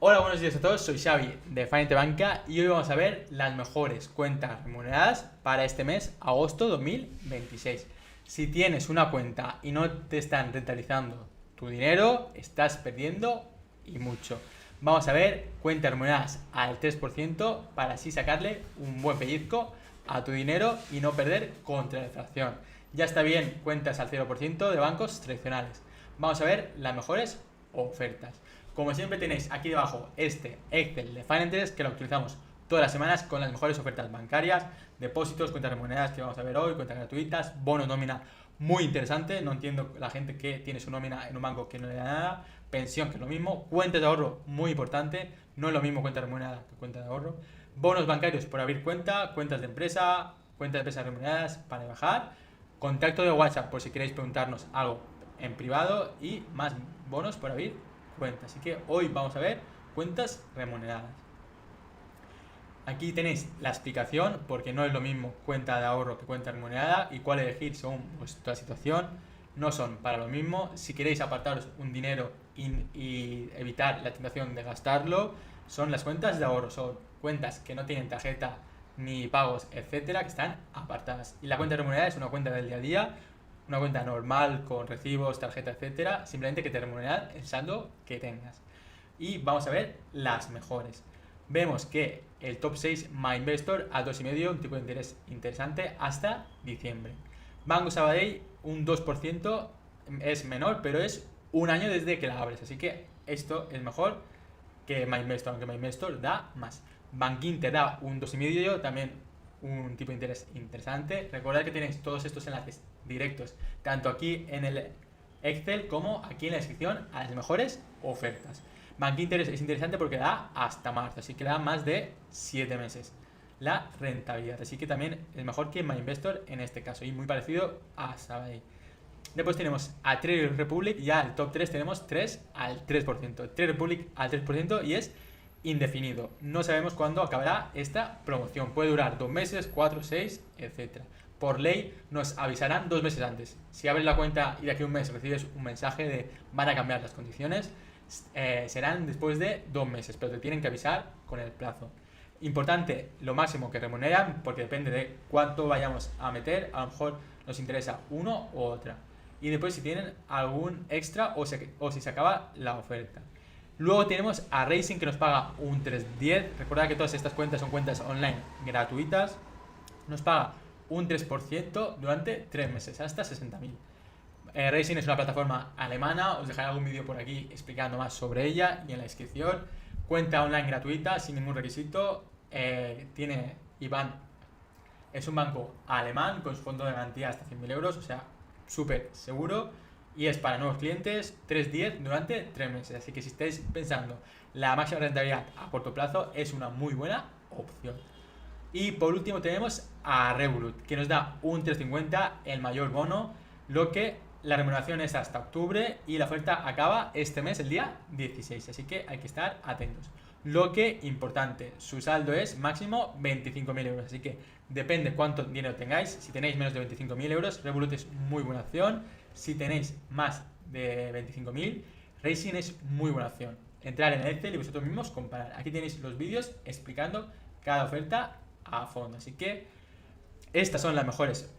Hola, buenos días a todos, soy Xavi de Finite Banca y hoy vamos a ver las mejores cuentas remuneradas para este mes, agosto 2026. Si tienes una cuenta y no te están rentabilizando tu dinero, estás perdiendo y mucho. Vamos a ver cuentas remuneradas al 3% para así sacarle un buen pellizco a tu dinero y no perder contra la inflación. Ya está bien cuentas al 0% de bancos tradicionales. Vamos a ver las mejores ofertas. Como siempre tenéis aquí debajo este Excel de Finance que lo utilizamos todas las semanas con las mejores ofertas bancarias, depósitos, cuentas remuneradas que vamos a ver hoy, cuentas gratuitas, bonos nómina muy interesante. No entiendo la gente que tiene su nómina en un banco que no le da nada, pensión que es lo mismo, cuentas de ahorro muy importante, no es lo mismo cuenta remunerada que cuenta de ahorro, bonos bancarios por abrir cuenta, cuentas de empresas remuneradas para bajar, contacto de WhatsApp por si queréis preguntarnos algo en privado y más bonos por abrir cuenta. Así que hoy vamos a ver cuentas remuneradas. Aquí tenéis la explicación porque no es lo mismo cuenta de ahorro que cuenta remunerada y cuál elegir según vuestra situación. No son para lo mismo. Si queréis apartaros un dinero y evitar la tentación de gastarlo, son las cuentas de ahorro. Son cuentas que no tienen tarjeta ni pagos, etcétera, que están apartadas. Y la cuenta remunerada es una cuenta del día a día, una cuenta normal con recibos, tarjeta, etcétera, simplemente que te remuneran el saldo que tengas. Y vamos a ver las mejores. Vemos que el top 6 MyInvestor a 2,5, un tipo de interés interesante hasta diciembre. Banco Sabadell un 2%, es menor, pero es un año desde que la abres, así que esto es mejor que MyInvestor, aunque MyInvestor da más. Bankinter da un 2,5, también un tipo de interés interesante. Recordad que tenéis todos estos enlaces directos, tanto aquí en el Excel como aquí en la descripción, a las mejores ofertas. Bankinter es interesante porque da hasta marzo, así que da más de 7 meses la rentabilidad, así que también es mejor que MyInvestor en este caso y muy parecido a Sabadell. Después tenemos a Trade Republic, ya el top 3 tenemos 3 al 3%. Trade Republic al 3% y es indefinido. No sabemos cuándo acabará esta promoción. Puede durar 2 meses, 4, 6, etc. Por ley nos avisarán 2 meses antes. Si abres la cuenta y de aquí a un mes recibes un mensaje de van a cambiar las condiciones, serán después de 2 meses, pero te tienen que avisar con el plazo. Importante, lo máximo que remuneran, porque depende de cuánto vayamos a meter, a lo mejor nos interesa uno u otra. Y después si tienen algún extra o si se acaba la oferta. Luego tenemos a Racing que nos paga un 3,10. Recordad que todas estas cuentas son cuentas online gratuitas. Nos paga un 3% durante 3 meses, hasta 60.000. Racing es una plataforma alemana, os dejaré algún vídeo por aquí explicando más sobre ella y en la descripción. Cuenta online gratuita, sin ningún requisito. Tiene IBAN, es un banco alemán con su fondo de garantía hasta 100.000 euros, o sea, súper seguro. Y es para nuevos clientes, 3,10 durante 3 meses. Así que si estáis pensando la máxima rentabilidad a corto plazo, es una muy buena opción. Y por último tenemos a Revolut, que nos da un 3,50, el mayor bono, lo que la remuneración es hasta octubre y la oferta acaba este mes, el día 16. Así que hay que estar atentos. Lo que importante, su saldo es máximo 25.000 euros. Así que depende cuánto dinero tengáis. Si tenéis menos de 25.000 euros, Revolut es muy buena opción. Si tenéis más de 25.000, Racing es muy buena opción. Entrar en el Excel y vosotros mismos comparar. Aquí tenéis los vídeos explicando cada oferta a fondo. Así que estas son las mejores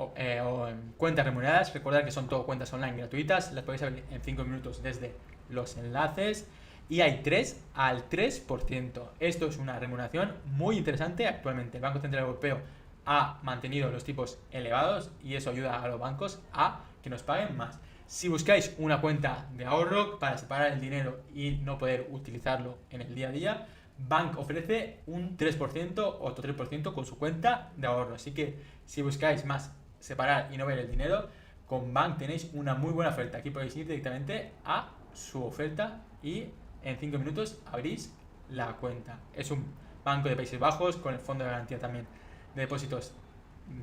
cuentas remuneradas. Recordad que son todo cuentas online gratuitas. Las podéis abrir en 5 minutos desde los enlaces. Y hay 3 al 3%. Esto es una remuneración muy interesante actualmente. El Banco Central Europeo ha mantenido los tipos elevados y eso ayuda a los bancos a que nos paguen más. Si buscáis una cuenta de ahorro para separar el dinero y no poder utilizarlo en el día a día, Bank ofrece un 3%, otro 3% con su cuenta de ahorro. Así que si buscáis más separar y no ver el dinero, con Bank tenéis una muy buena oferta. Aquí podéis ir directamente a su oferta y en 5 minutos abrís la cuenta. Es un banco de Países Bajos con el fondo de garantía también de depósitos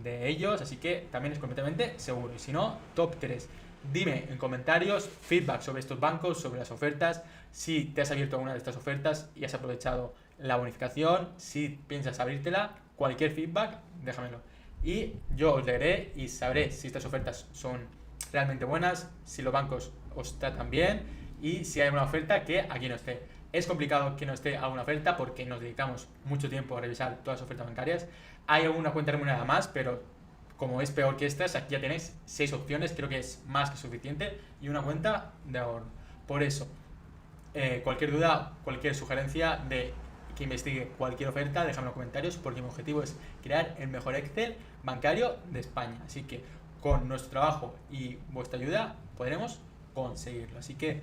de ellos, así que también es completamente seguro. Y si no, top 3. Dime en comentarios feedback sobre estos bancos, sobre las ofertas, si te has abierto alguna de estas ofertas y has aprovechado la bonificación, si piensas abrírtela, cualquier feedback, déjamelo. Y yo os leeré y sabré si estas ofertas son realmente buenas, si los bancos os tratan bien y si hay una oferta que aquí no esté. Es complicado que no esté alguna oferta porque nos dedicamos mucho tiempo a revisar todas las ofertas bancarias. Hay alguna cuenta remunerada más, pero como es peor que estas, aquí ya tenéis 6 opciones, creo que es más que suficiente, y una cuenta de ahorro. Por eso, cualquier duda, cualquier sugerencia de que investigue cualquier oferta, déjame en los comentarios, porque mi objetivo es crear el mejor Excel bancario de España. Así que con nuestro trabajo y vuestra ayuda podremos conseguirlo. Así que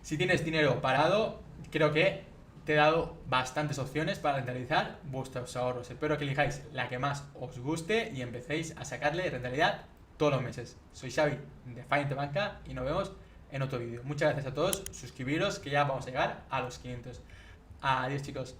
si tienes dinero parado, creo que te he dado bastantes opciones para rentabilizar vuestros ahorros. Espero que elijáis la que más os guste y empecéis a sacarle rentabilidad todos los meses. Soy Xavi de Finance Banca y nos vemos en otro vídeo. Muchas gracias a todos, suscribiros que ya vamos a llegar a los 500. Adiós chicos.